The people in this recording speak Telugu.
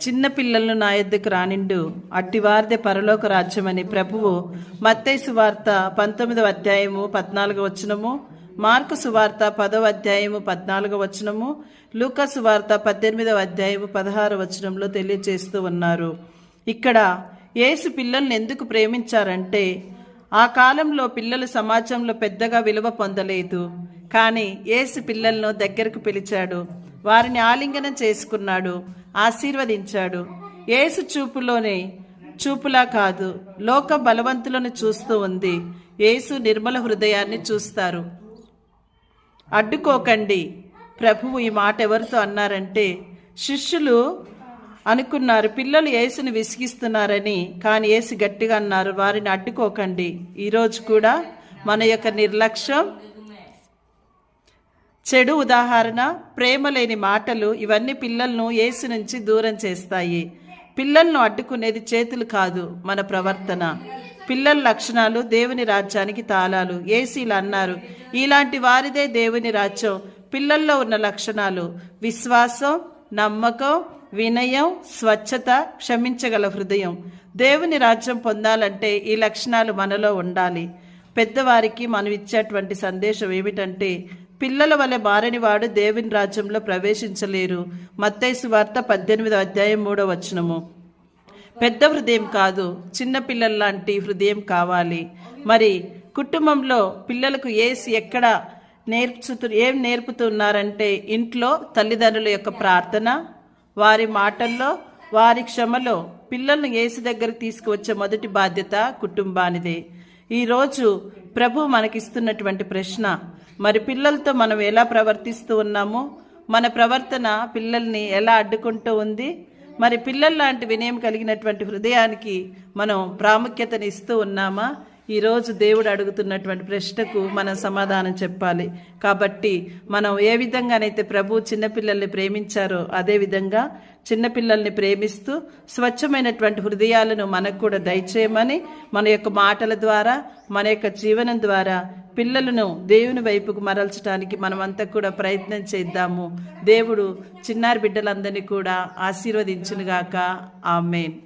చిన్న పిల్లలను నా యొద్దకు రానిండు, అట్టివారిదే పరలోక రాజ్యమని ప్రభువు మత్తయి సువార్త 19వ అధ్యాయము 14వ వచనము, మార్కు సువార్త 10వ అధ్యాయము 14వ వచనము, లూకా సువార్త 18వ అధ్యాయము 16వ వచనంలో తెలియజేస్తూ ఉన్నారు. ఇక్కడ యేసు పిల్లల్ని ఎందుకు ప్రేమించారంటే, ఆ కాలంలో పిల్లలు సమాజంలో పెద్దగా విలువ పొందలేదు. కానీ యేసు పిల్లలను దగ్గరకు పిలిచాడు, వారిని ఆలింగనం చేసుకున్నాడు, ఆశీర్వదించాడు. యేసు చూపులా కాదు, లోక బలవంతులను చూస్తూ ఉంది. యేసు నిర్మల హృదయాన్ని చూస్తారు. అడ్డుకోకండి. ప్రభువు ఈ మాట ఎవరితో అన్నారంటే, శిష్యులు అనుకున్నారు పిల్లలు యేసుని విసిగిస్తున్నారని. కానీ యేసు గట్టిగా అన్నారు, వారిని అడ్డుకోకండి. ఈరోజు కూడా మన యొక్క నిర్లక్ష్యం, చెడు ఉదాహరణ, ప్రేమ లేని మాటలు, ఇవన్నీ పిల్లలను యేసు నుంచి దూరం చేస్తాయి. పిల్లలను అడ్డుకునేది చేతులు కాదు, మన ప్రవర్తన. పిల్లల లక్షణాలు దేవుని రాజ్యానికి తాళాలు. యేసు ఇలా అన్నారు, ఇలాంటి వారిదే దేవుని రాజ్యం. పిల్లల్లో ఉన్న లక్షణాలు విశ్వాసం, నమ్మకం, వినయం, స్వచ్ఛత, క్షమించగల హృదయం. దేవుని రాజ్యం పొందాలంటే ఈ లక్షణాలు మనలో ఉండాలి. పెద్దవారికి మనం ఇచ్చేటువంటి సందేశం ఏమిటంటే, పిల్లల వలె మారని వాడు దేవుని రాజ్యంలో ప్రవేశించలేరు. మత్తయి సువార్త 18వ అధ్యాయం 3వ వచనము. పెద్ద హృదయం కాదు, చిన్న పిల్లల లాంటి హృదయం కావాలి. మరి కుటుంబంలో పిల్లలకు యేసు ఎక్కడ ఏం నేర్పుతున్నారంటే, ఇంట్లో తల్లిదండ్రుల యొక్క ప్రార్థన, వారి మాటల్లో, వారి క్షమలో పిల్లలను యేసు దగ్గరకు తీసుకువచ్చే మొదటి బాధ్యత కుటుంబానిదే. ఈరోజు ప్రభు మనకిస్తున్నటువంటి ప్రశ్న, మరి పిల్లలతో మనం ఎలా ప్రవర్తిస్తూ ఉన్నామో, మన ప్రవర్తన పిల్లల్ని ఎలా అడ్డుకుంటూ ఉంది? మరి పిల్లల లాంటి వినయం కలిగినటువంటి హృదయానికి మనం ప్రాముఖ్యతని ఇస్తూ ఉన్నామా? ఈరోజు దేవుడు అడుగుతున్నటువంటి ప్రశ్నకు మనం సమాధానం చెప్పాలి. కాబట్టి మనం ఏ విధంగానైతే ప్రభు చిన్నపిల్లల్ని ప్రేమించారో అదే విధంగా చిన్నపిల్లల్ని ప్రేమిస్తూ స్వచ్ఛమైనటువంటి హృదయాలను మనకు కూడా దయచేయమని, మన యొక్క మాటల ద్వారా, మన యొక్క జీవనం ద్వారా పిల్లలను దేవుని వైపుకు మరల్చడానికి మనమంతా కూడా ప్రయత్నం చేద్దాము. దేవుడు చిన్నారి బిడ్డలందరినీ కూడా ఆశీర్వదించునుగాక. ఆమేన్.